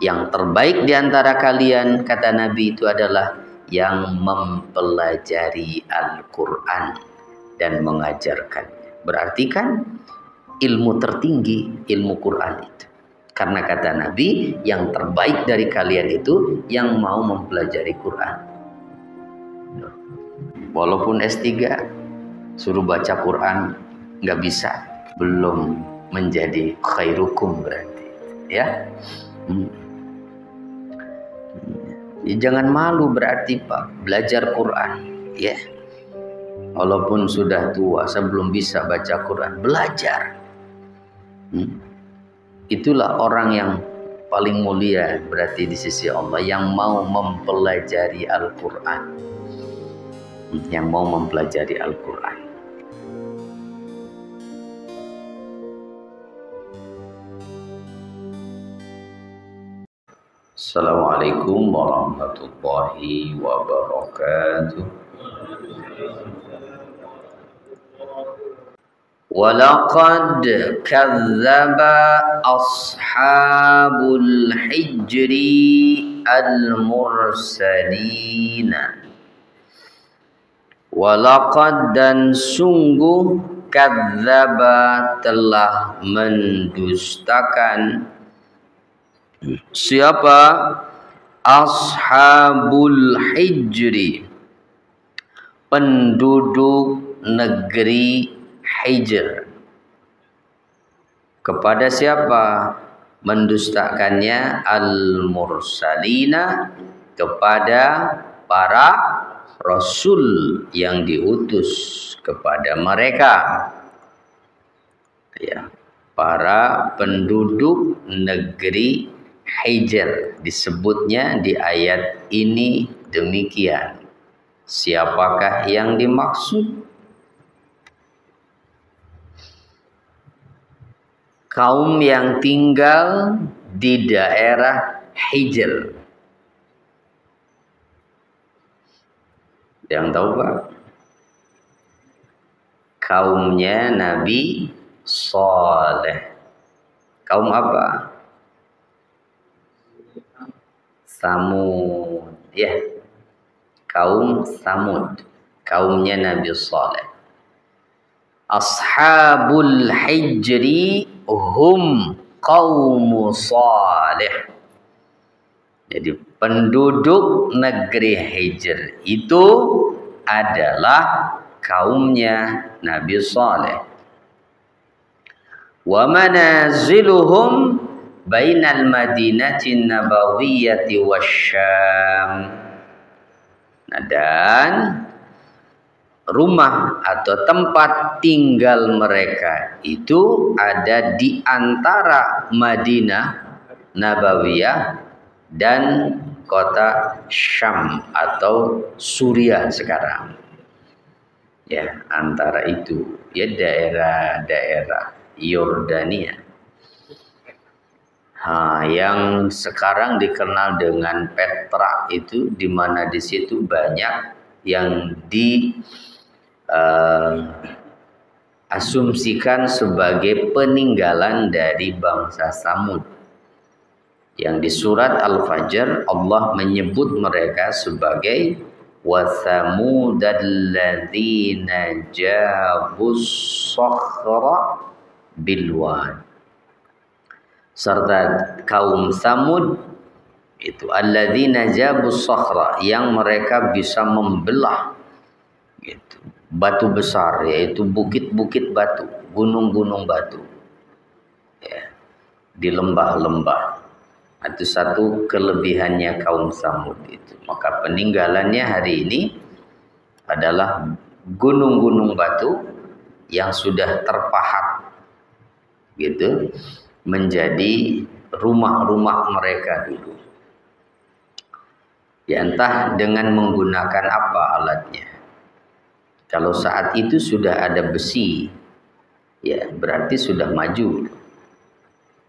Yang terbaik di antara kalian, kata Nabi, itu adalah yang mempelajari Al-Quran dan mengajarkannya. Berarti kan ilmu tertinggi, ilmu Quran itu. Karena kata Nabi, yang terbaik dari kalian itu yang mau mempelajari Quran. Walaupun S3, suruh baca Quran, nggak bisa. Belum menjadi khairukum berarti. Ya. Jangan malu berarti Pak, belajar Quran. Ya. Walaupun sudah tua, saya belum bisa baca Quran. Belajar. Itulah orang yang paling mulia berarti di sisi Allah, yang mau mempelajari Al-Quran. Yang mau mempelajari Al-Quran. Assalamualaikum warahmatullahi wabarakatuh. Walaqad kadzdzaba ashabul hijri al-mursalina. Walaqad, dan sungguh, kadzdzaba, telah mendustakan. Siapa? Ashabul hijri, penduduk negeri Hijr. Kepada siapa mendustakannya? Al-mursalina, kepada para rasul yang diutus kepada mereka. Ya, para penduduk negeri Hijr disebutnya di ayat ini demikian. Siapakah yang dimaksud? Kaum yang tinggal di daerah Hijr. Yang tahu Pak? Kaumnya Nabi Saleh. Kaum apa? Samud. Ya, kaum Samud. Kaumnya Nabi Saleh. Ashabul hijri hum qaumu Saleh. Jadi penduduk negeri Hijr itu adalah kaumnya Nabi Saleh. Wa manaziluhum bainal madinati nabawiyyati wasyam. Nah, dan rumah atau tempat tinggal mereka itu ada di antara Madinah Nabawiyah dan kota Syam atau Suriah sekarang. Ya, antara itu, ya, daerah-daerah Yordania. Yang sekarang dikenal dengan Petra itu, di mana di situ banyak yang asumsikan sebagai peninggalan dari bangsa Samud. Yang di surat Al-Fajr Allah menyebut mereka sebagai wasamudalladzina jabus sakhra bilwad. Serta kaum Samud itu alladzina jabus sakhra, yang mereka bisa membelah gitu batu besar, yaitu bukit-bukit batu, gunung-gunung batu, ya, di lembah-lembah. Itu satu kelebihannya kaum Samud itu. Maka peninggalannya hari ini adalah gunung-gunung batu yang sudah terpahat gitu menjadi rumah-rumah mereka dulu. Ya, entah dengan menggunakan apa alatnya. Kalau saat itu sudah ada besi, ya berarti sudah maju,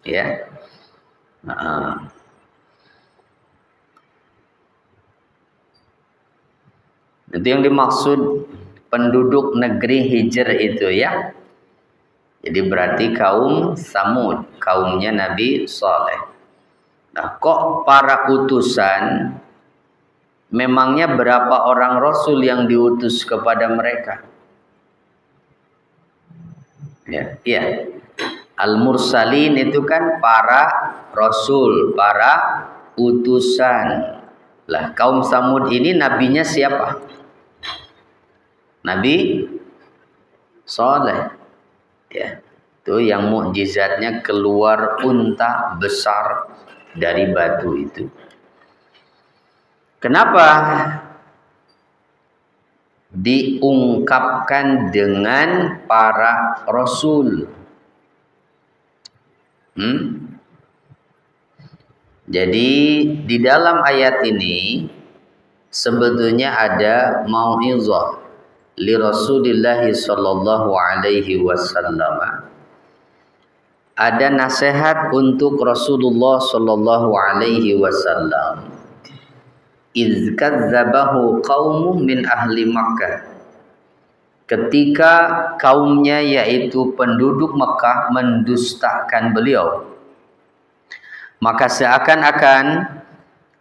ya. Itu yang dimaksud penduduk negeri Hijr itu, ya. Jadi berarti kaum Samud, kaumnya Nabi Saleh. Nah, kok para utusan, memangnya berapa orang rasul yang diutus kepada mereka? Ya, iya. Al-mursalin itu kan para rasul, para utusan. Lah, kaum Samud ini nabinya siapa? Nabi Saleh. Ya. Itu yang mukjizatnya keluar unta besar dari batu itu. Kenapa diungkapkan dengan para rasul? Jadi di dalam ayat ini sebetulnya ada mau'izah li Rasulillah sallallahu alaihi wasallam. Ada nasihat untuk Rasulullah sallallahu alaihi wasallam. Iz kadzabahu qaumuh min ahli Makkah. Ketika kaumnya yaitu penduduk Mekah mendustakan beliau, maka seakan-akan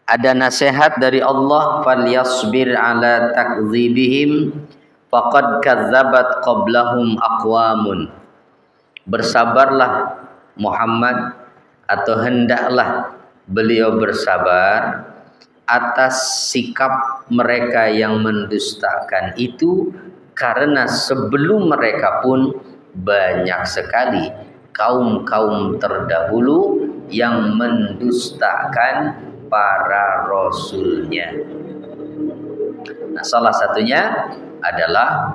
ada nasihat dari Allah, falyasbir ala takdzibihim faqad kadzabat qablahum aqwamun. Bersabarlah Muhammad, atau hendaklah beliau bersabar atas sikap mereka yang mendustakan itu, karena sebelum mereka pun banyak sekali kaum-kaum terdahulu yang mendustakan para rasulnya. Nah, salah satunya adalah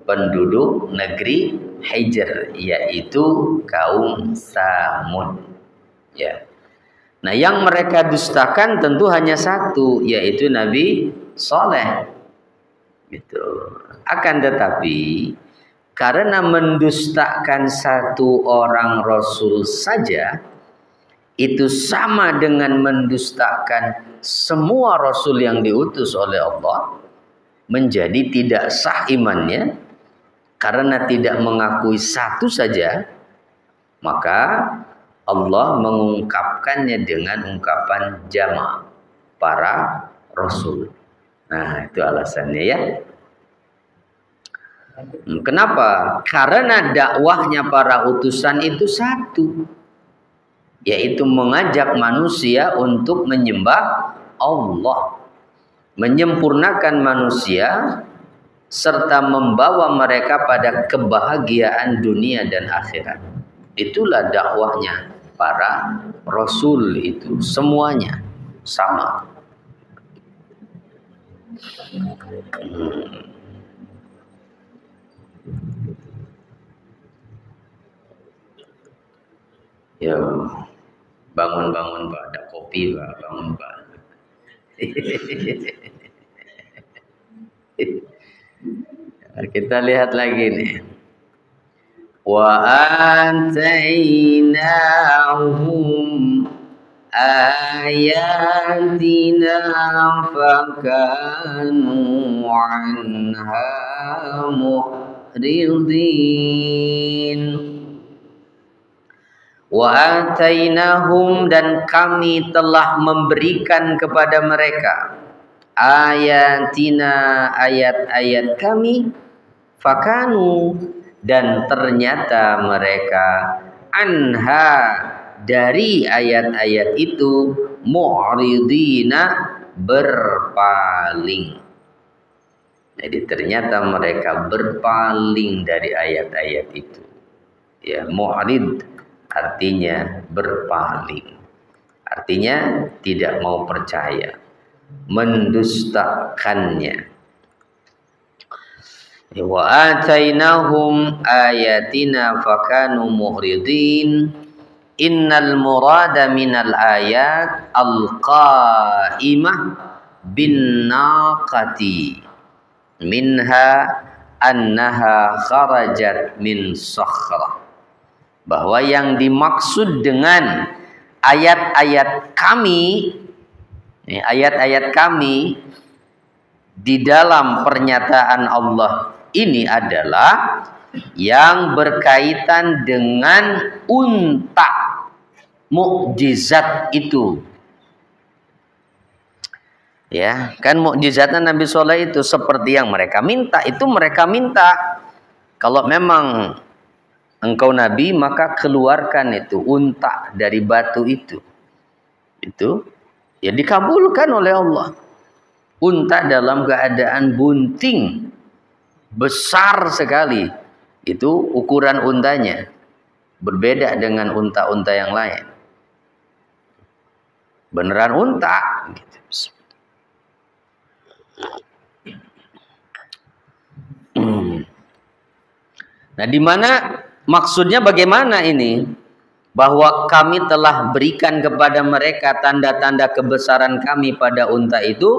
penduduk negeri Hijr, yaitu kaum Samud. Ya. Nah, yang mereka dustakan tentu hanya satu, yaitu Nabi Saleh. Gitu. Akan tetapi karena mendustakan satu orang rasul saja itu sama dengan mendustakan semua rasul yang diutus oleh Allah, menjadi tidak sah imannya karena tidak mengakui satu saja. Maka Allah mengungkapkannya dengan ungkapan jama', para rasul. Nah, itu alasannya ya. Kenapa? Karena dakwahnya para utusan itu satu, yaitu mengajak manusia untuk menyembah Allah, menyempurnakan manusia, serta membawa mereka pada kebahagiaan dunia dan akhirat. Itulah dakwahnya para rasul itu, semuanya sama. Ya, bangun-bangun Pak, ada kopi Pak, bangun Pak. Kita lihat lagi nih. Wa atainahum ayatina fakanu anha muhridin. Wa atainahum, dan kami telah memberikan kepada mereka ayatina, ayat-ayat kami, fakanu, dan ternyata mereka anha, dari ayat-ayat itu, mu'ridina, berpaling. Jadi ternyata mereka berpaling dari ayat-ayat itu. Ya, mu'rid artinya berpaling, artinya tidak mau percaya, mendustakannya. Wa atainahum ayatina fakanu muhridin. Innal murada minal ayat al-qa'imah bin naqati minha annaha kharajat min sakhrah. Bahwa yang dimaksud dengan ayat-ayat kami, ayat-ayat kami di dalam pernyataan Allah ini adalah yang berkaitan dengan unta mukjizat itu Ya, kan mukjizatnya Nabi Soleh itu seperti yang mereka minta, itu mereka minta. Kalau memang engkau Nabi, maka keluarkan itu unta dari batu itu. Itu ya dikabulkan oleh Allah. Unta dalam keadaan bunting, besar sekali. Itu ukuran untanya. Berbeda dengan unta-unta yang lain. Beneran unta gitu. Nah, di mana maksudnya bagaimana ini? Bahwa kami telah berikan kepada mereka tanda-tanda kebesaran kami pada unta itu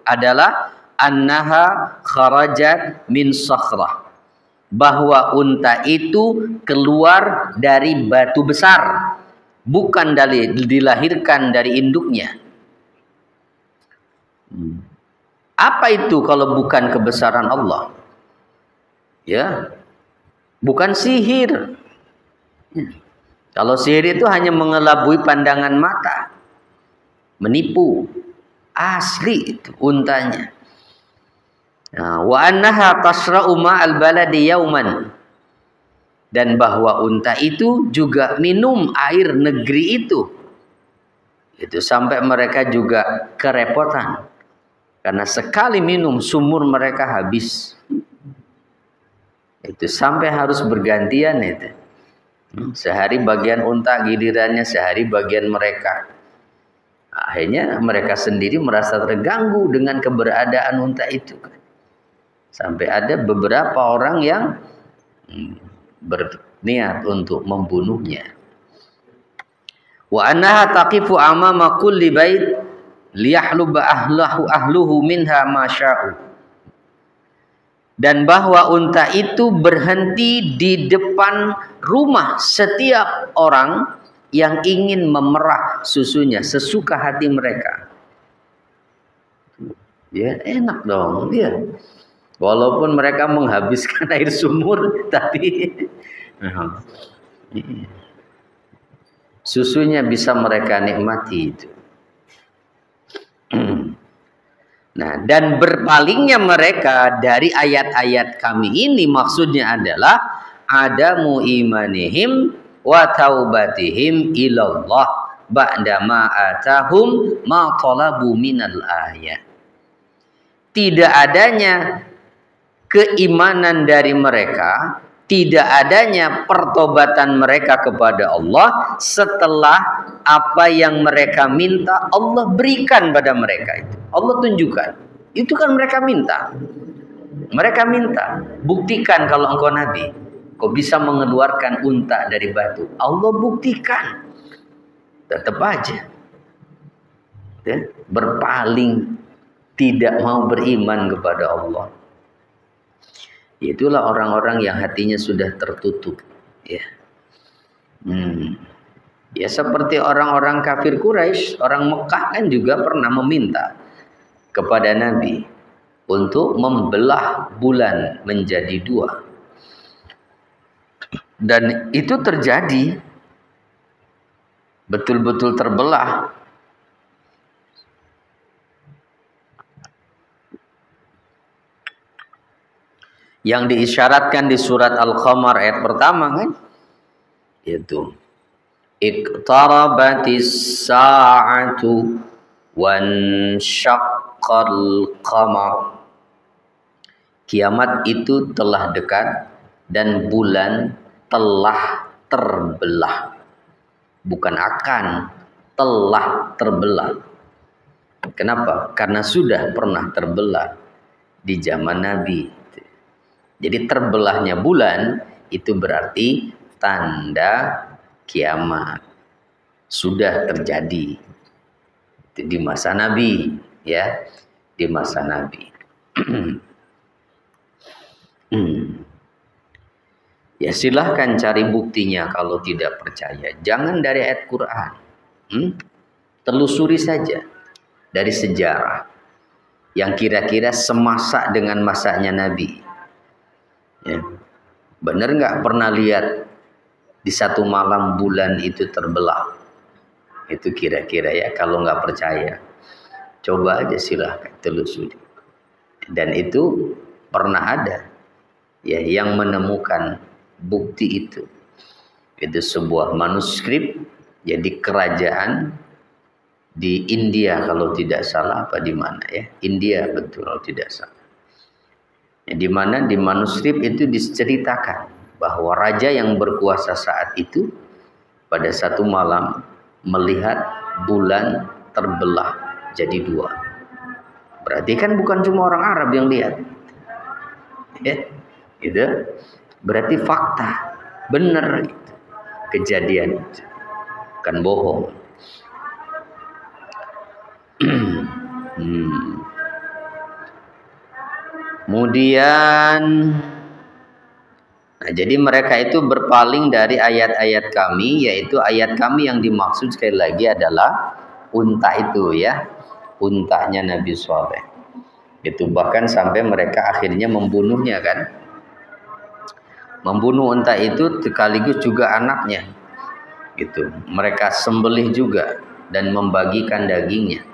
adalah annaha kharajat min sakhrah. Bahwa unta itu keluar dari batu besar, bukan dilahirkan dari induknya. Apa itu kalau bukan kebesaran Allah? Ya, bukan sihir. Kalau sihir itu hanya mengelabui pandangan mata, menipu. Asli itu untanya. Nah, wa annaha tasra'u ma'al baladi yauman. Dan bahwa unta itu juga minum air negeri itu. Itu sampai mereka juga kerepotan. Karena sekali minum sumur mereka habis. Itu sampai harus bergantian itu. Sehari bagian unta, gilirannya sehari bagian mereka. Akhirnya mereka sendiri merasa terganggu dengan keberadaan unta itu. Sampai ada beberapa orang yang berniat untuk membunuhnya. Wa annaha taqifu amama kulli bait liyahluba ahluhu minha ma sya'u. Dan bahwa unta itu berhenti di depan rumah setiap orang yang ingin memerah susunya sesuka hati mereka. Ya, enak dong, ya. Walaupun mereka menghabiskan air sumur, tapi susunya bisa mereka nikmati itu. Nah, dan berpalingnya mereka dari ayat-ayat kami ini maksudnya adalah adamu imanihim wa taubatihim ilallah ba'da ma atahum ma talabu minal ayat. Tidak adanya keimanan dari mereka, tidak adanya pertobatan mereka kepada Allah setelah apa yang mereka minta Allah berikan pada mereka itu. Allah tunjukkan. Itu kan mereka minta. Mereka minta, buktikan kalau engkau Nabi, kau bisa mengeluarkan unta dari batu. Allah buktikan. Tetap aja. Ya, berpaling, tidak mau beriman kepada Allah. Itulah orang-orang yang hatinya sudah tertutup, ya. Ya seperti orang-orang kafir Quraisy, orang Mekah kan juga pernah meminta kepada Nabi untuk membelah bulan menjadi dua. Dan itu terjadi, betul-betul terbelah. Yang diisyaratkan di surat Al-Qamar ayat pertama kan, itu iqtarabatis sa'atu wan syaqqal qamar. Kiamat itu telah dekat dan bulan telah terbelah. Bukan akan, telah terbelah. Kenapa? Karena sudah pernah terbelah di zaman Nabi. Jadi terbelahnya bulan itu berarti tanda kiamat sudah terjadi. Itu di masa Nabi, ya, di masa Nabi. Ya silahkan cari buktinya kalau tidak percaya. Jangan dari ayat Quran. Telusuri saja dari sejarah yang kira-kira semasa dengan masanya Nabi. Ya. Benar nggak pernah lihat di satu malam bulan itu terbelah? Itu kira-kira ya kalau nggak percaya. Coba aja silahkan telusuri. Dan itu pernah ada ya yang menemukan bukti itu. Itu sebuah manuskrip jadi kerajaan di India kalau tidak salah, apa di mana ya? India betul kalau tidak salah. Ya, di mana di manuskrip itu diceritakan bahwa raja yang berkuasa saat itu pada satu malam melihat bulan terbelah jadi dua. Berarti kan bukan cuma orang Arab yang lihat. Ya, gitu. Berarti fakta, benar itu. Kejadian itu. Kan bohong. Kemudian nah, jadi mereka itu berpaling dari ayat-ayat kami, yaitu ayat kami yang dimaksud sekali lagi adalah unta itu ya, untanya Nabi Saleh. Itu bahkan sampai mereka akhirnya membunuhnya kan. Membunuh unta itu sekaligus juga anaknya. Gitu. Mereka sembelih juga dan membagikan dagingnya.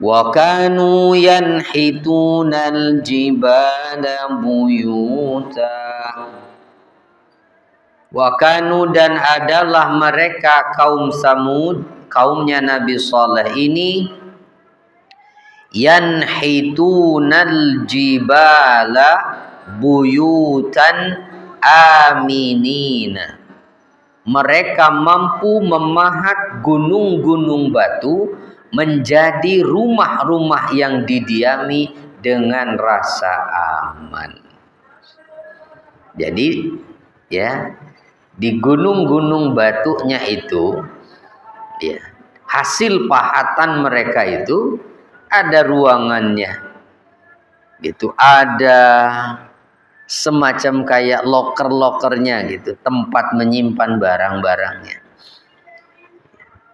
Wa kanu yanhitunal jibala buyuta. Wa kanu dan adalah mereka kaum Samud, kaumnya Nabi Saleh ini, yanhitunal jibala buyutan aminina. Mereka mampu memahat gunung-gunung batu menjadi rumah-rumah yang didiami dengan rasa aman. Jadi ya, di gunung-gunung batunya itu ya, hasil pahatan mereka itu ada ruangannya. Gitu, ada semacam kayak loker-lokernya gitu, tempat menyimpan barang-barangnya.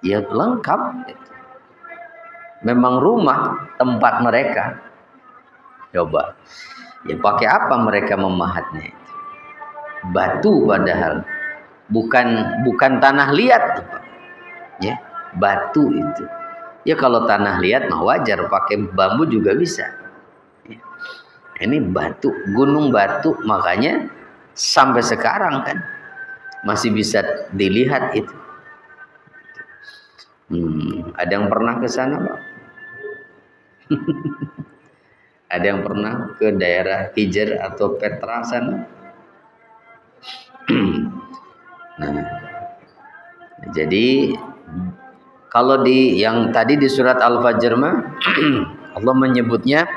Ya lengkap. Gitu. Memang rumah tempat mereka. Coba. Ya pakai apa mereka memahatnya itu? Batu padahal. Bukan tanah liat. Ya, batu itu. Ya kalau tanah liat mah wajar, pakai bambu juga bisa. Ya. Ini batu, gunung batu, makanya sampai sekarang kan masih bisa dilihat itu. Ada yang pernah ke sana, Pak? Ada yang pernah ke daerah Hijr atau Petra sana? Nah, jadi kalau di yang tadi di surat Al-Fajr mah Allah menyebutnya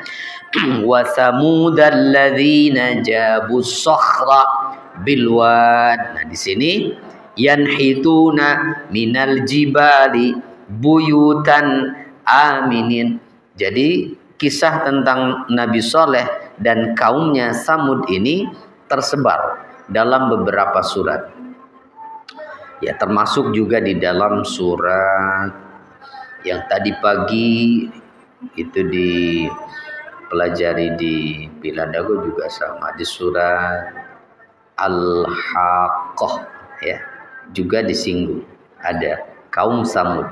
wa samudal ladzina jabus sakhra bilwad. Nah, di sini yanhituna minal jibali buyutan aminin. Jadi kisah tentang Nabi Saleh dan kaumnya Samud ini tersebar dalam beberapa surat. Ya, termasuk juga di dalam surat yang tadi pagi itu dipelajari di Piladago juga sama, di surat Al-Haqqah ya, juga disinggung ada kaum Samud.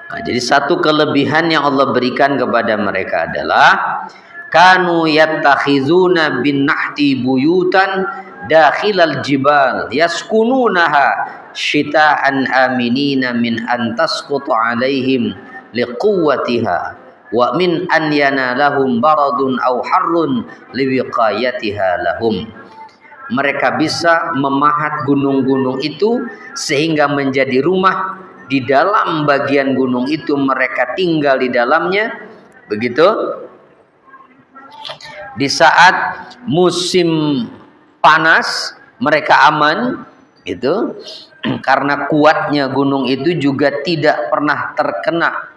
Nah, jadi satu kelebihan yang Allah berikan kepada mereka adalah kanu yattakhizuna bin nahti buyutan dakhilal jibal yaskununaha syita'an aminina min an tasqutu alaihim liquwwatiha wa min an yanalahum baradun aw harrun liwiqayatiha lahum. Mereka bisa memahat gunung-gunung itu sehingga menjadi rumah. Di dalam bagian gunung itu mereka tinggal di dalamnya. Begitu. Di saat musim panas mereka aman gitu. Karena kuatnya gunung itu juga tidak pernah terkena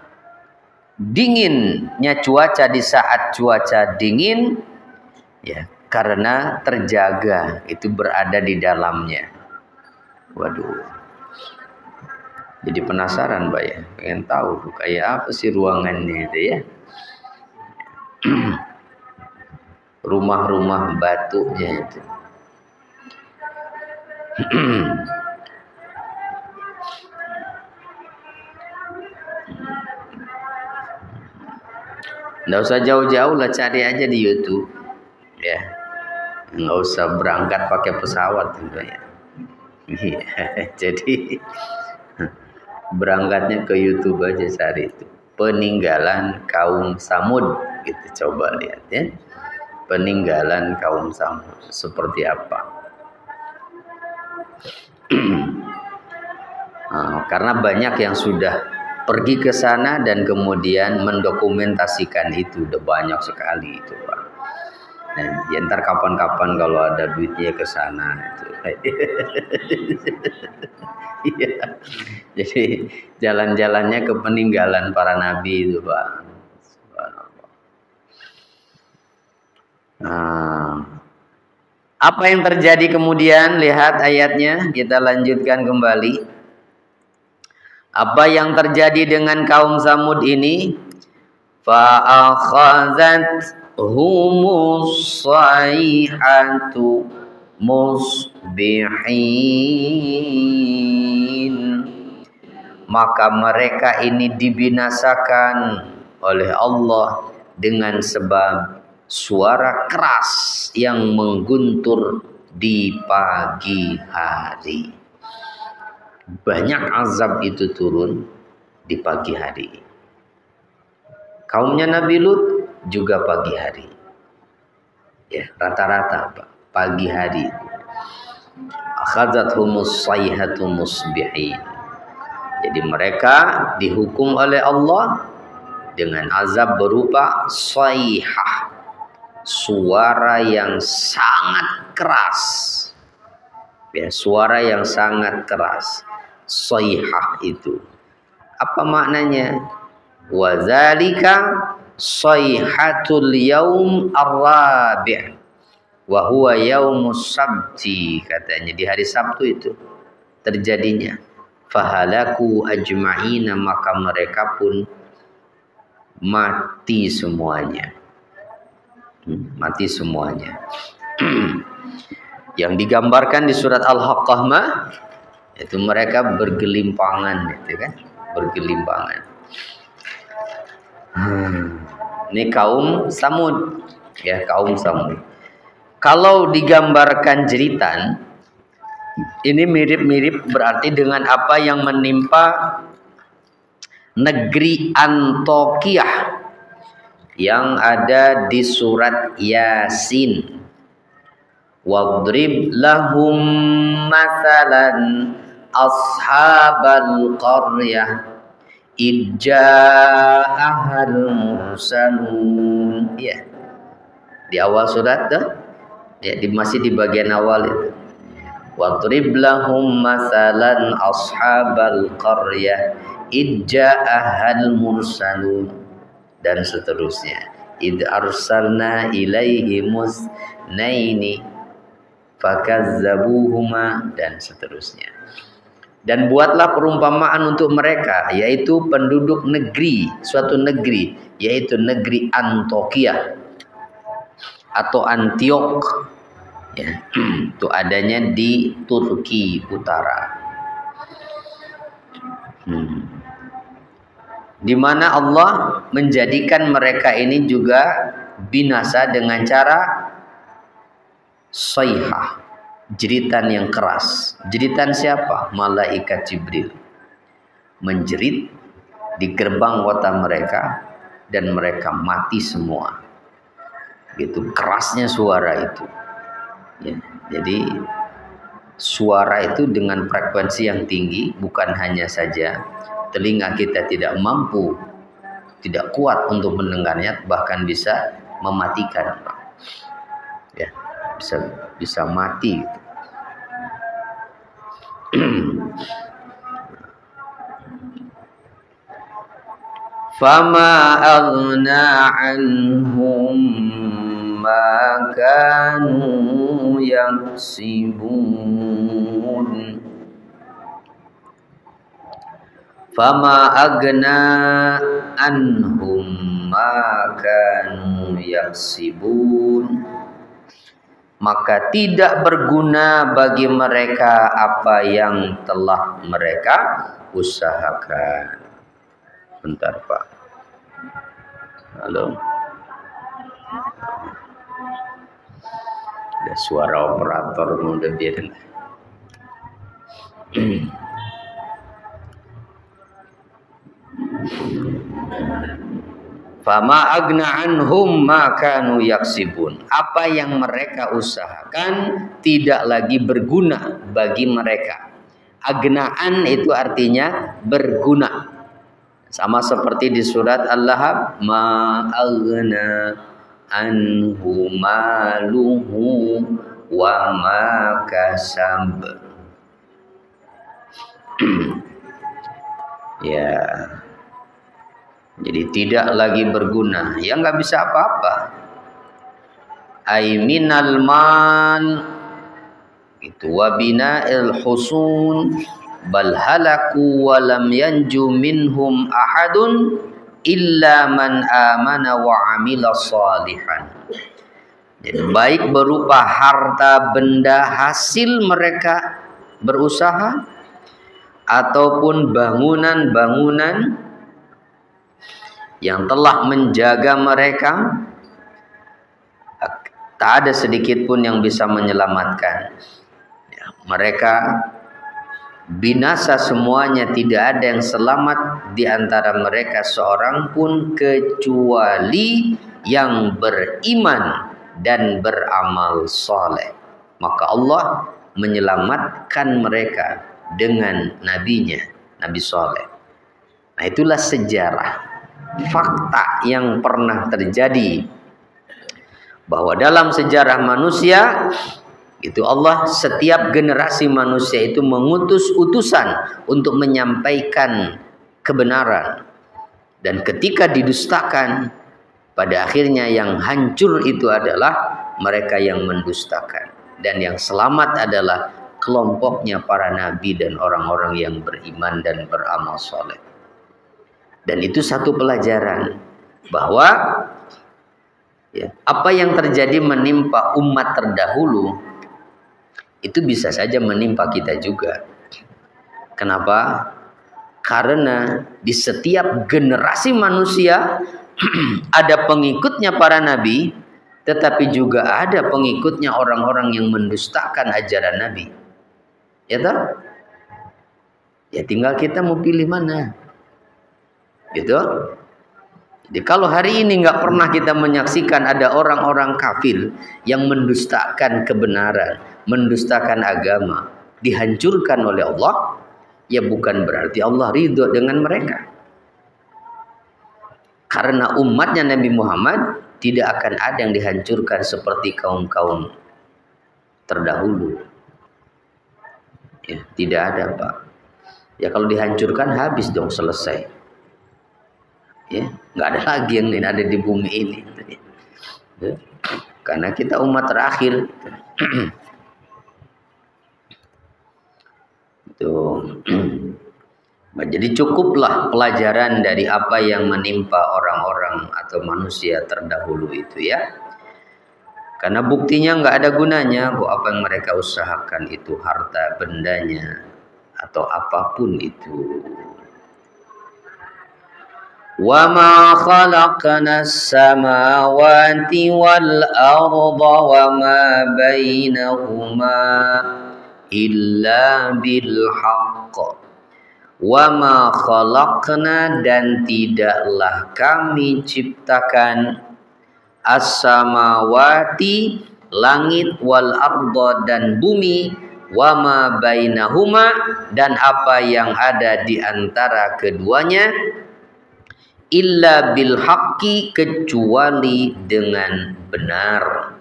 dinginnya cuaca di saat cuaca dingin ya, karena terjaga itu berada di dalamnya. Waduh. Jadi penasaran, Mbak ya, pengen tahu kayak apa sih ruangannya itu ya. rumah-rumah batunya itu. Nggak usah jauh-jauh lah, cari aja di YouTube ya, nggak usah berangkat pakai pesawat gitu ya. Jadi berangkatnya ke YouTube aja, cari itu peninggalan kaum Samud gitu, coba lihat ya, peninggalan kaum Samud seperti apa. Karena banyak yang sudah pergi ke sana dan kemudian mendokumentasikan itu, udah banyak sekali itu Pak. Nah, ya ntar kapan-kapan kalau ada duitnya ke sana itu. Iya. Jadi jalan-jalannya ke peninggalan para nabi itu Pak. Nah, apa yang terjadi kemudian? Lihat ayatnya, kita lanjutkan kembali. Apa yang terjadi dengan kaum Samud ini? Fa'akhadhathumus sayhatu musbihin. Maka mereka ini dibinasakan oleh Allah dengan sebab suara keras yang mengguntur di pagi hari. Banyak azab itu turun di pagi hari. Kaumnya Nabi Lut juga pagi hari. Ya, rata-rata pagi hari. Akhadhathumus sayhatu musbihin. Jadi mereka dihukum oleh Allah dengan azab berupa sayhah, suara yang sangat keras. Ya, suara yang sangat keras. Sayhah itu apa maknanya? Wadzalika sayhatul yaum ar-rabi' wa huwa yaumus sabti, katanya di hari Sabtu itu terjadinya. Fahalaku ajma'ina, maka mereka pun mati semuanya. Mati semuanya. Yang digambarkan di surat Al-Haqqah mah itu mereka bergelimpangan, gitu kan, bergelimpangan. Ini kaum Samud, ya, kaum Samud. Kalau digambarkan jeritan, ini mirip-mirip berarti dengan apa yang menimpa negeri Antiokhia yang ada di surat Yasin. Wadrib lahum mathalan ashabal qaryah idja'ahal mursalun. Ya, di awal surat tuh, ya, masih di bagian awal itu. Wadrib lahum mathalan ashabal qaryah idja'ahal mursalun, dan seterusnya. Id arsalna ilaihimus naini fakazzabuhuma, dan seterusnya. Dan buatlah perumpamaan untuk mereka, yaitu penduduk negeri, suatu negeri, yaitu negeri Antiokhia atau Antiok, ya, itu adanya di Turki Utara, di mana Allah menjadikan mereka ini juga binasa dengan cara sayhah, jeritan yang keras. Jeritan siapa? Malaikat Jibril menjerit di gerbang kota mereka dan mereka mati semua. Gitu kerasnya suara itu. Ya, jadi suara itu dengan frekuensi yang tinggi, bukan hanya saja telinga kita tidak mampu, tidak kuat untuk mendengarnya, bahkan bisa mematikan. Ya, bisa mati. Fama aghna anhum ma kanu yaksibun. Fama aghna anhum ma kanu kanu yaksibun, maka tidak berguna bagi mereka apa yang telah mereka usahakan. Bentar Pak. Halo. Ada suara operator, udah biarin. Fama agna anhum ma kanu yaksibun. Apa yang mereka usahakan tidak lagi berguna bagi mereka. Agnaan itu artinya berguna. Sama seperti di surat Al-Lahab, ma agna anhu maluhu wa ma kasab. Ya. Jadi tidak lagi berguna, ya nggak bisa apa-apa. Aiminal man itu wabina'il husun bal halaku wa lam yanju minhum ahadun illa man amana wa amila salihan. Jadi baik berupa harta benda hasil mereka berusaha ataupun bangunan-bangunan yang telah menjaga mereka, tak ada sedikit pun yang bisa menyelamatkan. Ya, mereka binasa semuanya, tidak ada yang selamat di antara mereka seorang pun kecuali yang beriman dan beramal soleh. Maka Allah menyelamatkan mereka dengan nabinya, Nabi Soleh. Nah, itulah sejarah, fakta yang pernah terjadi, bahwa dalam sejarah manusia itu Allah setiap generasi manusia itu mengutus utusan untuk menyampaikan kebenaran, dan ketika didustakan pada akhirnya yang hancur itu adalah mereka yang mendustakan, dan yang selamat adalah kelompoknya para nabi dan orang-orang yang beriman dan beramal soleh. Dan itu satu pelajaran bahwa ya, apa yang terjadi menimpa umat terdahulu itu bisa saja menimpa kita juga. Kenapa? Karena di setiap generasi manusia ada pengikutnya para nabi, tetapi juga ada pengikutnya orang-orang yang mendustakan ajaran nabi. Ya toh? Ya tinggal kita mau pilih mana. Gitu. Jadi kalau hari ini nggak pernah kita menyaksikan ada orang-orang kafir yang mendustakan kebenaran, mendustakan agama, dihancurkan oleh Allah, ya bukan berarti Allah ridho dengan mereka. Karena umatnya Nabi Muhammad tidak akan ada yang dihancurkan seperti kaum-kaum terdahulu. Ya, tidak ada, Pak. Ya kalau dihancurkan habis dong, selesai. Ya, nggak ada lagi yang ada di bumi ini. Ya, karena kita umat terakhir. Tuh. Jadi cukuplah pelajaran dari apa yang menimpa orang-orang atau manusia terdahulu itu ya. Karena buktinya nggak ada gunanya kok apa yang mereka usahakan itu, harta bendanya atau apapun itu. Wa ma khalaqnas samawati wal arda wa ma bainahuma illa bil haqq. Wa ma khalaqna, dan tidaklah kami ciptakan as-samawati, langit, wal arda, dan bumi, wa ma bainahuma, dan apa yang ada di antara keduanya, illa bil haqqi, kecuali dengan benar.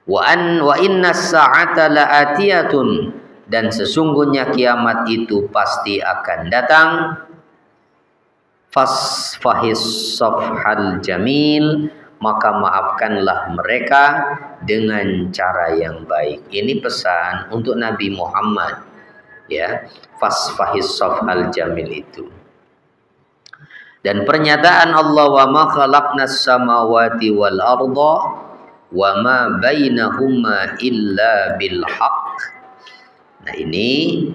Wa inna sa'ata la'atiyatun, dan sesungguhnya kiamat itu pasti akan datang. Fasfahis safhal jamil, maka maafkanlah mereka dengan cara yang baik. Ini pesan untuk Nabi Muhammad ya, fasfahis safhal jamil itu. Dan pernyataan Allah, wa ma khalaqnas samawati wal arda wa ma bainahuma illa bil haqq. Nah, ini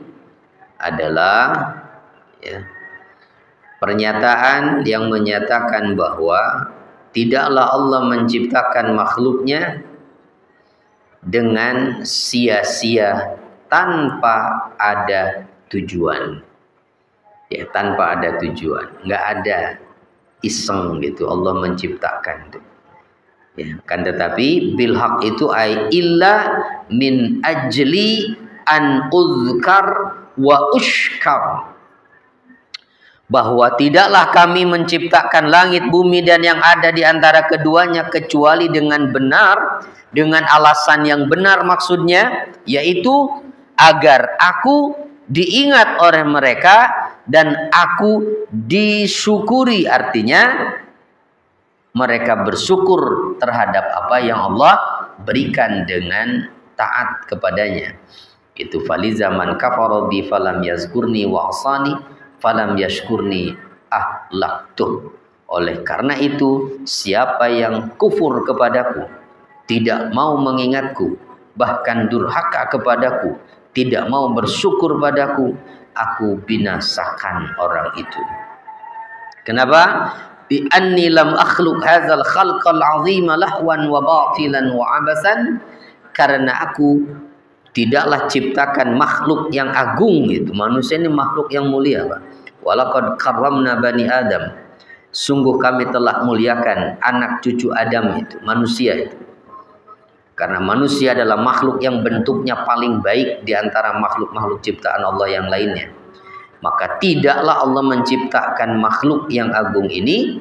adalah ya, pernyataan yang menyatakan bahwa tidaklah Allah menciptakan makhluknya dengan sia-sia tanpa ada tujuan. Ya, tanpa ada tujuan, nggak ada iseng gitu Allah menciptakan itu. Ya, kan tetapi bil haq itu ai illa min ajli an uzkar wa ushkar, bahwa tidaklah kami menciptakan langit, bumi dan yang ada di antara keduanya kecuali dengan benar, dengan alasan yang benar, maksudnya yaitu agar aku diingat oleh mereka dan aku disyukuri, artinya mereka bersyukur terhadap apa yang Allah berikan dengan taat kepadanya. Itu faliza man kafara bi falam yazkurni wa asani falam yashkurni ahlaktuh. Oleh karena itu, siapa yang kufur kepadaku, tidak mau mengingatku, bahkan durhaka kepadaku, tidak mau bersyukur padaku, aku binasakan orang itu. Kenapa? Bi anni lam akhluq hadzal khalqal azima lahwan wa batilan wa abasan. Karena aku tidaklah ciptakan makhluk yang agung itu. Manusia ini makhluk yang mulia, Pak. Walaqad karramna bani Adam. Sungguh kami telah muliakan anak cucu Adam itu, manusia itu. Karena manusia adalah makhluk yang bentuknya paling baik di antara makhluk-makhluk ciptaan Allah yang lainnya. Maka tidaklah Allah menciptakan makhluk yang agung ini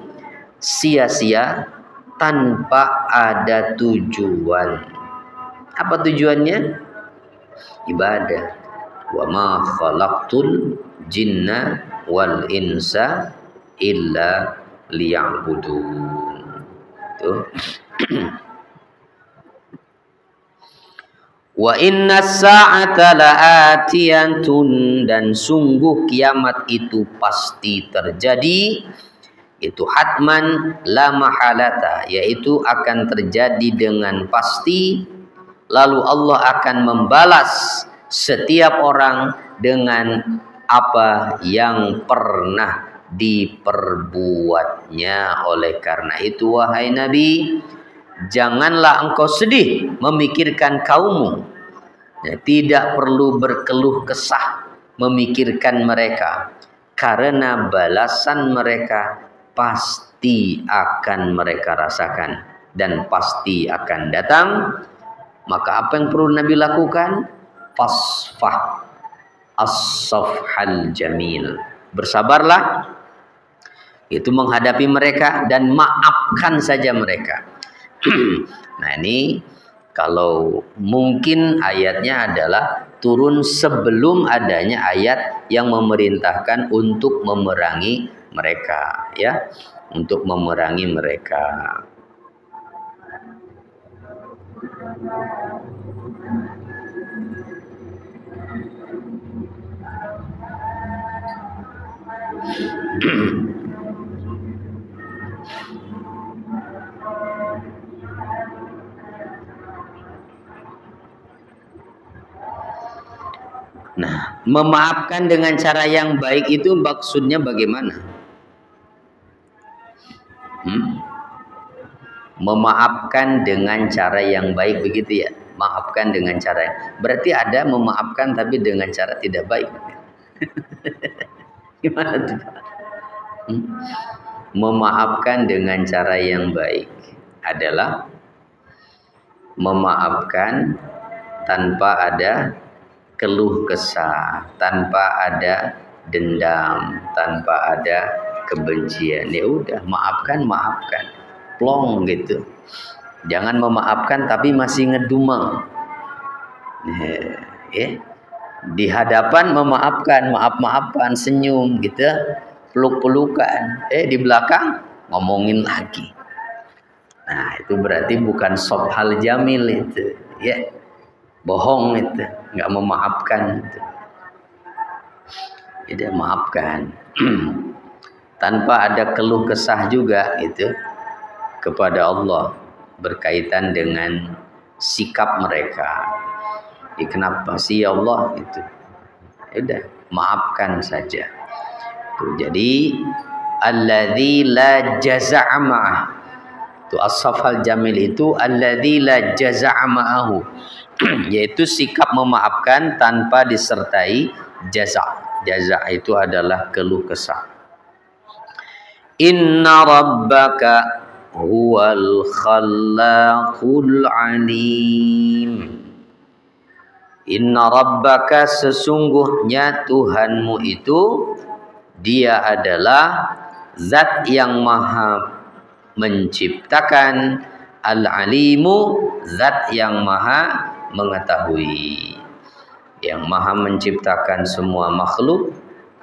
sia-sia tanpa ada tujuan. Apa tujuannya? Ibadah. Wa ma khalaqtul jinna wal insa illa liya'budun. Tuh. Wa inna sa'ata la'atiyatun, dan sungguh kiamat itu pasti terjadi, itu hatman la mahalata, yaitu akan terjadi dengan pasti. Lalu Allah akan membalas setiap orang dengan apa yang pernah diperbuatnya. Oleh karena itu, wahai Nabi, janganlah engkau sedih memikirkan kaummu. Ya, tidak perlu berkeluh kesah memikirkan mereka, karena balasan mereka pasti akan mereka rasakan dan pasti akan datang. Maka apa yang perlu Nabi lakukan? Fasfah as-safhal jamil. Bersabarlah itu menghadapi mereka dan maafkan saja mereka. Nah, ini kalau mungkin ayatnya adalah turun sebelum adanya ayat yang memerintahkan untuk memerangi mereka, ya, untuk memerangi mereka. Nah, memaafkan dengan cara yang baik itu maksudnya bagaimana? Memaafkan dengan cara yang baik, begitu ya? Maafkan dengan cara, berarti ada memaafkan tapi dengan cara tidak baik. Gimana tuh? Memaafkan dengan cara yang baik adalah memaafkan tanpa ada keluh kesah, tanpa ada dendam, tanpa ada kebencian. Ya udah, maafkan, plong gitu. Jangan memaafkan tapi masih ngedumel. Ya. Di hadapan memaafkan, maaf-maafan, senyum gitu, peluk-pelukan. Di belakang ngomongin lagi. Nah, itu berarti bukan sofhal jamil itu, ya. Bohong itu, nggak memaafkan itu. Jadi maafkan. tanpa ada keluh kesah juga itu kepada Allah berkaitan dengan sikap mereka. Kenapa sih ya Allah itu? Udah, maafkan saja. Tuh, jadi alladzi la jaza'a ma'ah. Tuh as-safal jamil itu alladzi la jaza'a ma'ahu. Yaitu sikap memaafkan tanpa disertai jaza'. Jaza' itu adalah keluh kesah. Inna rabbaka huwal khallaqul alim. Inna rabbaka, sesungguhnya Tuhanmu itu dia adalah zat yang maha menciptakan, al-alimu, zat yang maha mengetahui, yang maha menciptakan semua makhluk.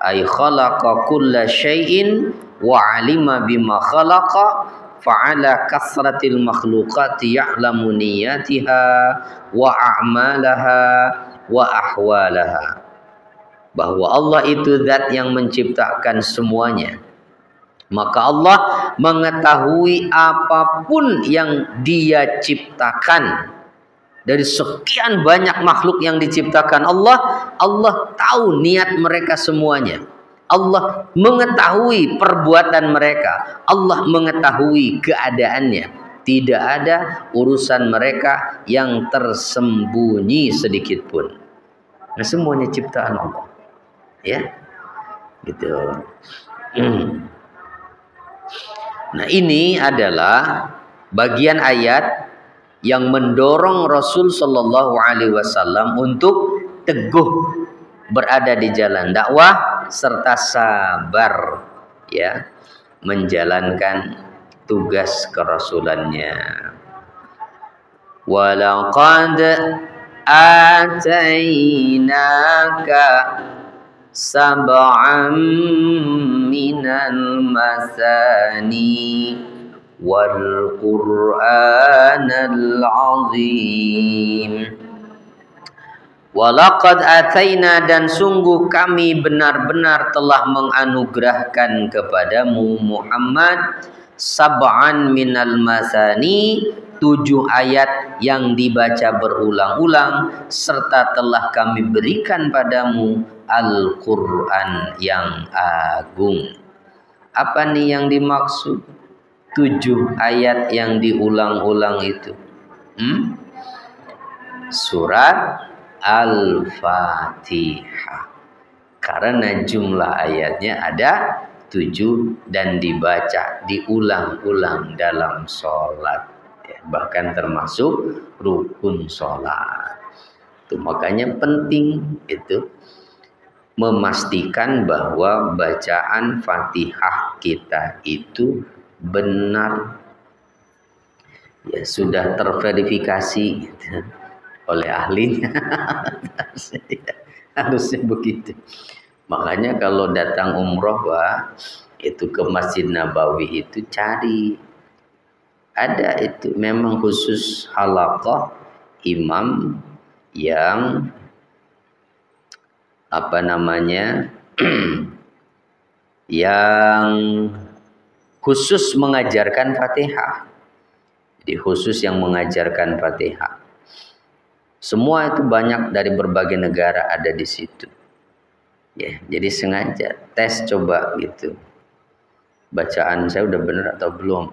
Ay khalaqa kulla syai'in wa alima bima khalaqa fa'ala kasratil makhluqati ya'lamu niyatiha wa a'malaha wa ahwalaha. Bahwa Allah itu zat yang menciptakan semuanya, maka Allah mengetahui apapun yang dia ciptakan. Dari sekian banyak makhluk yang diciptakan Allah, Allah tahu niat mereka semuanya. Allah mengetahui perbuatan mereka. Allah mengetahui keadaannya. Tidak ada urusan mereka yang tersembunyi sedikit pun. Nah, semuanya ciptaan Allah. Ya, gitu. Nah, ini adalah bagian ayat yang mendorong Rasul Shallallahu Alaihi Wasallam untuk teguh berada di jalan dakwah serta sabar, ya, menjalankan tugas kerasulannya. Walaqad atainaka sab'an minal masani wal Qur'anal azim. Walaqad ataina, dan sungguh kami benar-benar telah menganugerahkan kepadamu Muhammad sab'an minal masani, 7 ayat yang dibaca berulang-ulang, serta telah kami berikan padamu Al-Quran yang agung. Apa nih yang dimaksud 7 ayat yang diulang-ulang itu? Surat Al-Fatihah. Karena jumlah ayatnya ada 7 dan dibaca, diulang-ulang dalam sholat, ya, bahkan termasuk rukun sholat. Itu makanya penting itu memastikan bahwa bacaan Fatihah kita itu benar, ya, sudah terverifikasi gitu oleh ahlinya. Harusnya begitu. Makanya kalau datang umroh, Pak, itu ke Masjid Nabawi itu cari, ada itu memang khusus halaqah imam yang apa namanya yang khusus mengajarkan Fatihah. Jadi khusus yang mengajarkan Fatihah. Semua itu banyak dari berbagai negara ada di situ. Ya, jadi sengaja tes coba gitu. Bacaan saya udah benar atau belum?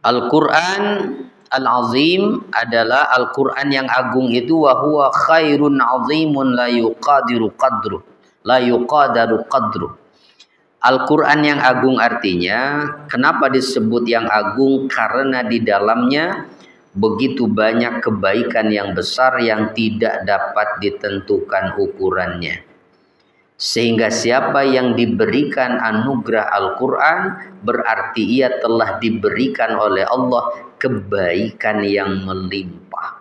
Al-Quran Al-Azim adalah Al-Quran yang agung itu, wa huwa khairun azimun la yuqadiru qadru, la yuqadaru qadru. Al-Quran yang agung artinya, kenapa disebut yang agung? Karena di dalamnya begitu banyak kebaikan yang besar yang tidak dapat ditentukan ukurannya. Sehingga siapa yang diberikan anugerah Al-Quran, berarti ia telah diberikan oleh Allah kebaikan yang melimpah.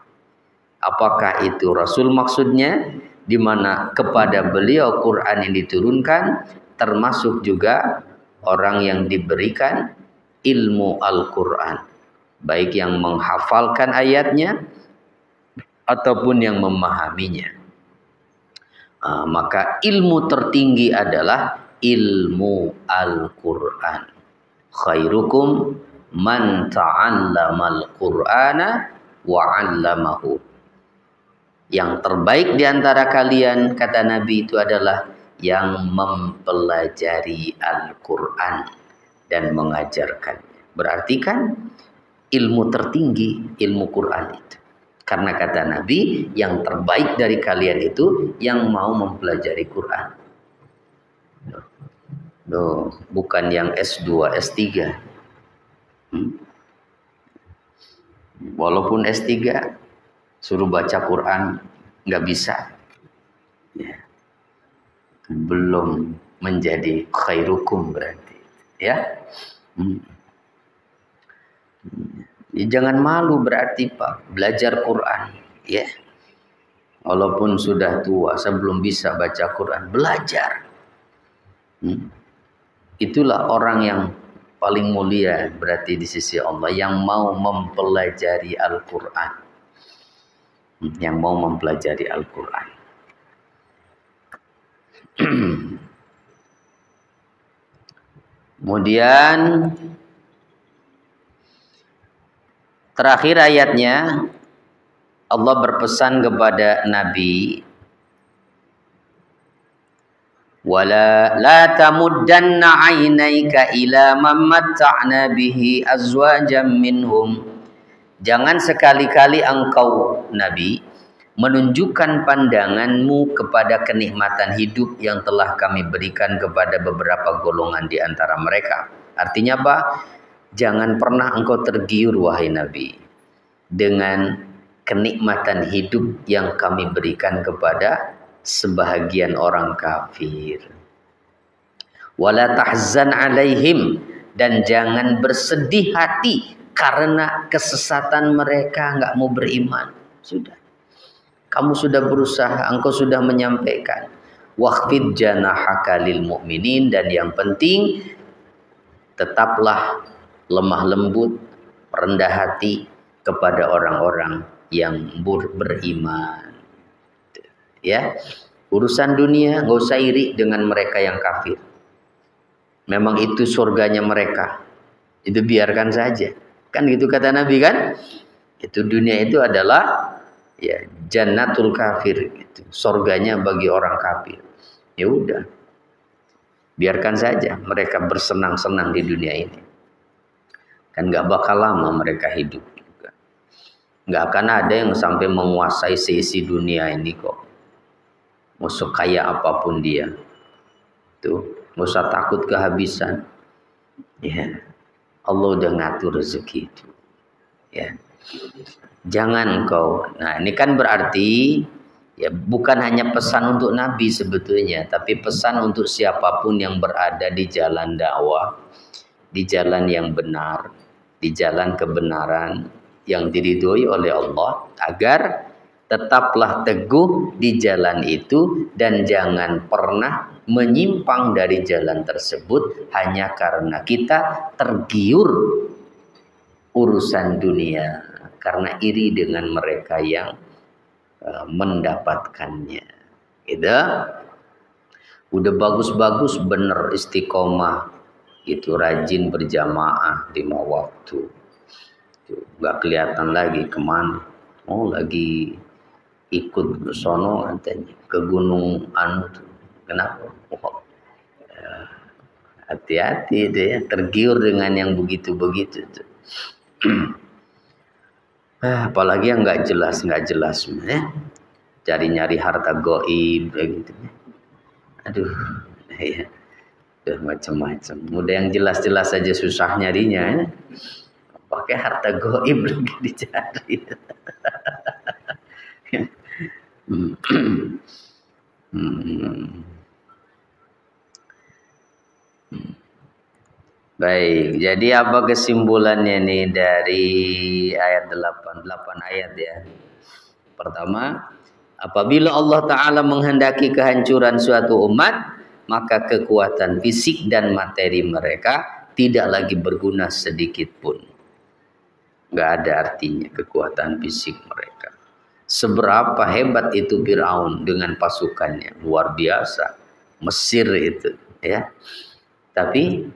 Apakah itu Rasul maksudnya, di mana kepada beliau Quran yang diturunkan, termasuk juga orang yang diberikan ilmu Al-Quran, baik yang menghafalkan ayatnya ataupun yang memahaminya. Maka ilmu tertinggi adalah ilmu Al-Quran. Khairukum man ta'allamal Qur'ana wa 'allamahu. Yang terbaik di antara kalian, kata Nabi, itu adalah yang mempelajari Al-Quran dan mengajarkannya. Berarti kan ilmu tertinggi ilmu Quran itu. Karena kata Nabi, yang terbaik dari kalian itu yang mau mempelajari Quran. Loh, bukan yang S2, S3. Walaupun S3 suruh baca Quran nggak bisa, ya. Belum menjadi khairukum berarti, ya. Jangan malu berarti Pak, belajar Quran, ya. Walaupun sudah tua, saya belum bisa baca Quran, belajar. Itulah orang yang paling mulia berarti di sisi Allah, yang mau mempelajari Al-Quran. Yang mau mempelajari Al-Quran. Kemudian terakhir ayatnya, Allah berpesan kepada Nabi, wala la tamuddanna 'ainaika ila man matta'na bihi azwajan minhum. Jangan sekali-kali engkau, Nabi, menunjukkan pandanganmu kepada kenikmatan hidup yang telah kami berikan kepada beberapa golongan di antara mereka. Artinya apa? Jangan pernah engkau tergiur, wahai Nabi, dengan kenikmatan hidup yang kami berikan kepada sebahagian orang kafir. Wala tahzan alaihim, dan jangan bersedih hati karena kesesatan mereka, nggak mau beriman. Sudah, kamu sudah berusaha, engkau sudah menyampaikan. Waqfid janahaka lil mu'minin, dan yang penting tetaplah lemah lembut, rendah hati kepada orang-orang yang beriman. Ya, urusan dunia nggak usah iri dengan mereka yang kafir. Memang itu surganya mereka, itu biarkan saja. Kan gitu kata Nabi kan? Itu dunia itu adalah ya jannatul kafir, gitu. Surganya bagi orang kafir. Ya udah, biarkan saja mereka bersenang-senang di dunia ini. Kan nggak bakal lama mereka hidup juga. Nggak akan ada yang sampai menguasai seisi dunia ini kok. Mau sekaya apapun dia, tuh nggak usah takut kehabisan. Ya. Allah udah ngatur rezeki itu, ya. Jangan engkau. Nah, ini kan berarti ya bukan hanya pesan untuk Nabi sebetulnya, tapi pesan untuk siapapun yang berada di jalan dakwah, di jalan yang benar, di jalan kebenaran yang diridhoi oleh Allah, agar tetaplah teguh di jalan itu dan jangan pernah menyimpang dari jalan tersebut hanya karena kita tergiur urusan dunia, karena iri dengan mereka yang mendapatkannya. Gitu. Udah bagus-bagus bener istiqomah, itu rajin berjamaah 5 waktu, nggak kelihatan lagi kemana. Oh, lagi ikut ke sono katanya, ke gunung anu tuh. Kenapa? Oh, hati-hati itu ya, tergiur dengan yang begitu-begitu tuh. Apalagi yang nggak jelas ya, cari nyari harta goib gitu. Aduh, ya, udah macam-macam. Udah yang jelas-jelas aja susah nyarinya ya. Pakai harta goib lagi dicari. Baik, jadi apa kesimpulannya nih dari ayat 8 ayat ya. Pertama, apabila Allah Ta'ala menghendaki kehancuran suatu umat, maka kekuatan fisik dan materi mereka tidak lagi berguna sedikit pun. Nggak ada artinya kekuatan fisik mereka. Seberapa hebat itu Fir'aun dengan pasukannya, luar biasa. Mesir itu, ya. Tapi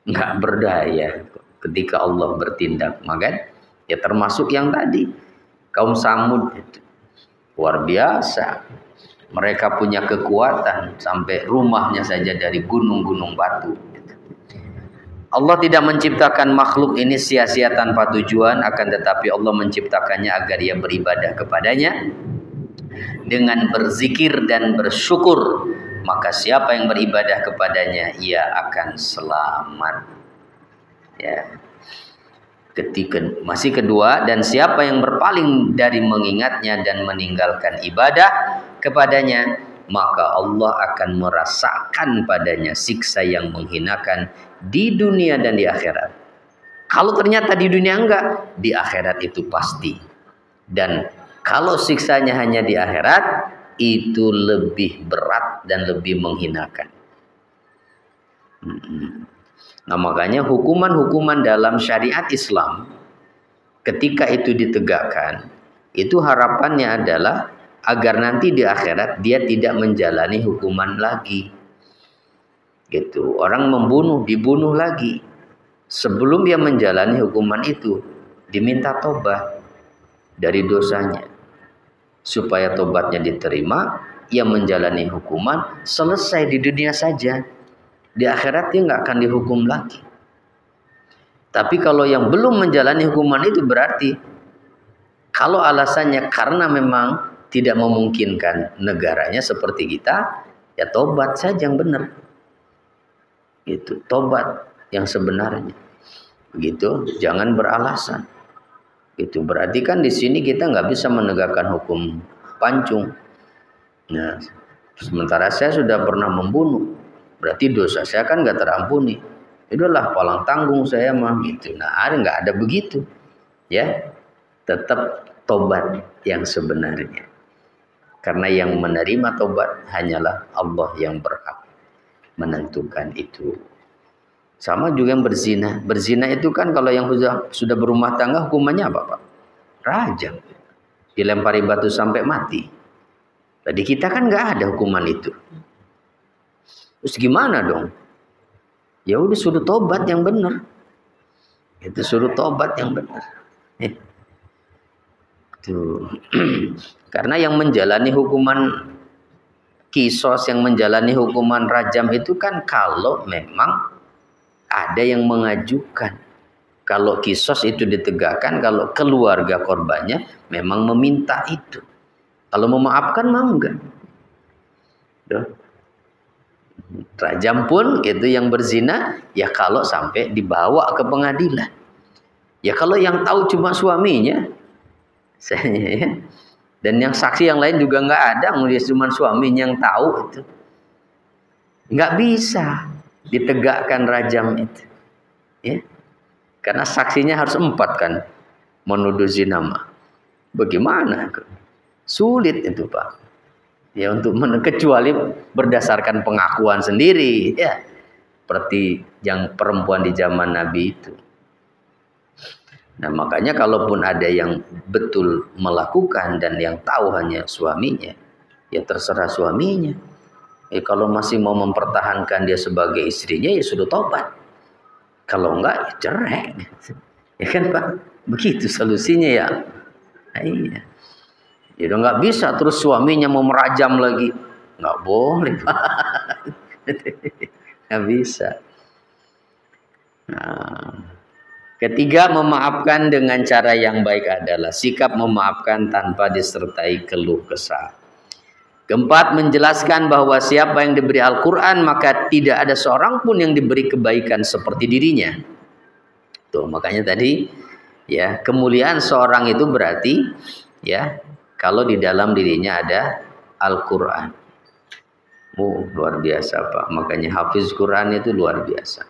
nggak berdaya ketika Allah bertindak. Maka ya termasuk yang tadi, kaum Samud itu luar biasa. Mereka punya kekuatan sampai rumahnya saja dari gunung-gunung batu. Allah tidak menciptakan makhluk ini sia-sia tanpa tujuan, akan tetapi Allah menciptakannya agar ia beribadah kepadanya dengan berzikir dan bersyukur. Maka siapa yang beribadah kepadanya, ia akan selamat. Ya. Masih kedua, dan siapa yang berpaling dari mengingatnya dan meninggalkan ibadah kepadanya, maka Allah akan merasakan padanya siksa yang menghinakan di dunia dan di akhirat. Kalau ternyata di dunia enggak, di akhirat itu pasti. Dan kalau siksanya hanya di akhirat, itu lebih berat dan lebih menghinakan. Nah, makanya hukuman-hukuman dalam syariat Islam ketika itu ditegakkan, itu harapannya adalah agar nanti di akhirat dia tidak menjalani hukuman lagi. Gitu. Orang membunuh, dibunuh lagi. Sebelum dia menjalani hukuman itu, diminta tobat dari dosanya. Supaya tobatnya diterima, ia menjalani hukuman, selesai di dunia saja. Di akhirat dia nggak akan dihukum lagi. Tapi kalau yang belum menjalani hukuman itu berarti kalau alasannya karena memang tidak memungkinkan negaranya seperti kita, ya tobat saja yang benar. Gitu, tobat yang sebenarnya. Begitu, jangan beralasan. Gitu, berarti kan di sini kita nggak bisa menegakkan hukum pancung. Nah, sementara saya sudah pernah membunuh. Berarti dosa saya kan nggak terampuni. Itulah palang tanggung saya mah gitu. Nah, nggak ada begitu, ya. Tetap tobat yang sebenarnya. Karena yang menerima tobat hanyalah Allah yang berhak menentukan itu. Sama juga yang berzina. Berzina itu kan kalau yang sudah berumah tangga hukumannya apa, Pak? Rajam. Dilempari batu sampai mati. Tadi kita kan nggak ada hukuman itu. Terus gimana dong? Ya udah suruh tobat yang benar. Itu suruh tobat yang benar. Tuh. Karena yang menjalani hukuman kisos, yang menjalani hukuman rajam itu kan kalau memang ada yang mengajukan. Kalau kisos itu ditegakkan, kalau keluarga korbannya memang meminta itu. Kalau memaafkan mah enggak. Tuh. Rajam pun itu yang berzina ya kalau sampai dibawa ke pengadilan. Ya kalau yang tahu cuma suaminya, ya. Dan yang saksi yang lain juga nggak ada, dia cuma suaminya yang tahu itu, nggak bisa ditegakkan rajam itu, ya. Karena saksinya harus 4 kan, menuduh zina mah. Bagaimana? Sulit itu, Pak. Ya untuk kecuali berdasarkan pengakuan sendiri, ya. Seperti yang perempuan di zaman Nabi itu. Nah, makanya kalaupun ada yang betul melakukan dan yang tahu hanya suaminya, ya terserah suaminya. Kalau masih mau mempertahankan dia sebagai istrinya, ya sudah tobat. Kalau enggak, ya cerai. Ya kan, Pak? Begitu solusinya ya. Nah, iya. Ya udah nggak bisa terus suaminya mau merajam lagi. Nggak boleh, Pak. Nggak bisa. Nah, ketiga, memaafkan dengan cara yang baik adalah sikap memaafkan tanpa disertai keluh kesah. Keempat, menjelaskan bahwa siapa yang diberi Al-Quran maka tidak ada seorang pun yang diberi kebaikan seperti dirinya. Tuh, makanya tadi ya kemuliaan seorang itu berarti ya kalau di dalam dirinya ada Al-Quran. Luar biasa, Pak. Makanya hafiz Quran itu luar biasa.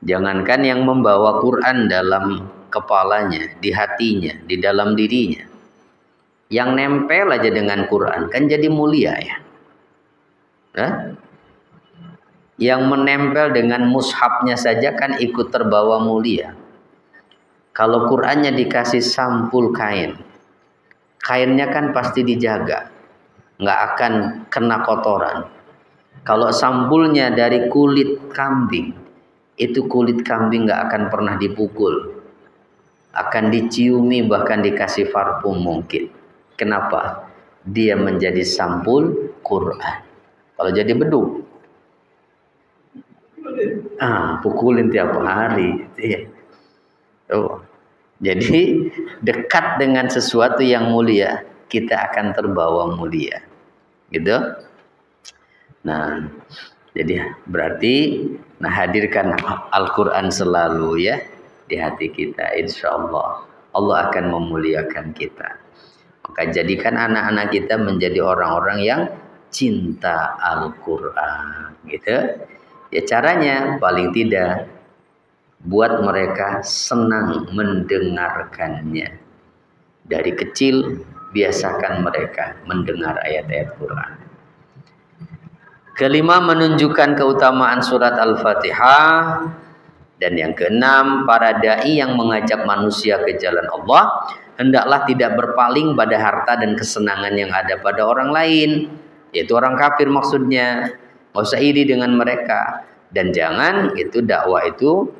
Jangankan yang membawa Quran dalam kepalanya, di hatinya, di dalam dirinya. Yang nempel aja dengan Quran kan jadi mulia ya. Hah? Yang menempel dengan mushafnya saja kan ikut terbawa mulia. Kalau Qurannya dikasih sampul kain, kainnya kan pasti dijaga, nggak akan kena kotoran. Kalau sampulnya dari kulit kambing, itu kulit kambing nggak akan pernah dipukul, akan diciumi bahkan dikasih parfum mungkin. Kenapa? Dia menjadi sampul Quran. Kalau jadi beduk, pukulin tiap hari. Oh. Jadi dekat dengan sesuatu yang mulia, kita akan terbawa mulia. Gitu. Nah, jadi berarti hadirkan Al-Quran selalu ya di hati kita, insya Allah. Allah akan memuliakan kita. Maka jadikan anak-anak kita menjadi orang-orang yang cinta Al-Quran, gitu. Ya caranya paling tidak buat mereka senang mendengarkannya. Dari kecil biasakan mereka mendengar ayat-ayat Quran. Kelima, menunjukkan keutamaan surat Al-Fatihah. Dan yang keenam, para dai yang mengajak manusia ke jalan Allah hendaklah tidak berpaling pada harta dan kesenangan yang ada pada orang lain, yaitu orang kafir maksudnya. Nggak usah iri dengan mereka. Dan jangan itu dakwah itu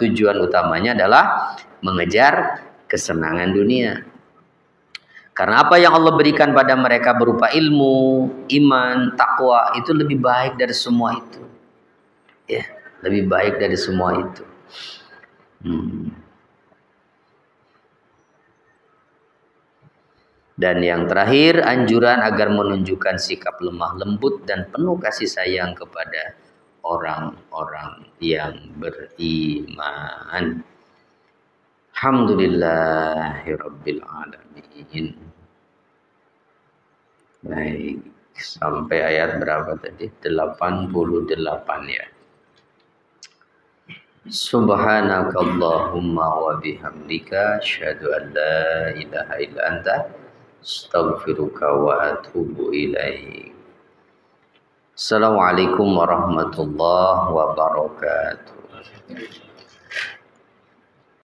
tujuan utamanya adalah mengejar kesenangan dunia. Karena apa yang Allah berikan pada mereka berupa ilmu, iman, takwa itu lebih baik dari semua itu. Ya, lebih baik dari semua itu. Dan yang terakhir, anjuran agar menunjukkan sikap lemah lembut dan penuh kasih sayang kepada orang-orang yang beriman. Alhamdulillahirabbil alamin. Baik, sampai ayat berapa tadi? 88 ya. Subhanakallahumma wa bihamdika asyhadu an la ilaha illa anta astaghfiruka wa atubu ilaik. Assalamualaikum warahmatullahi wabarakatuh.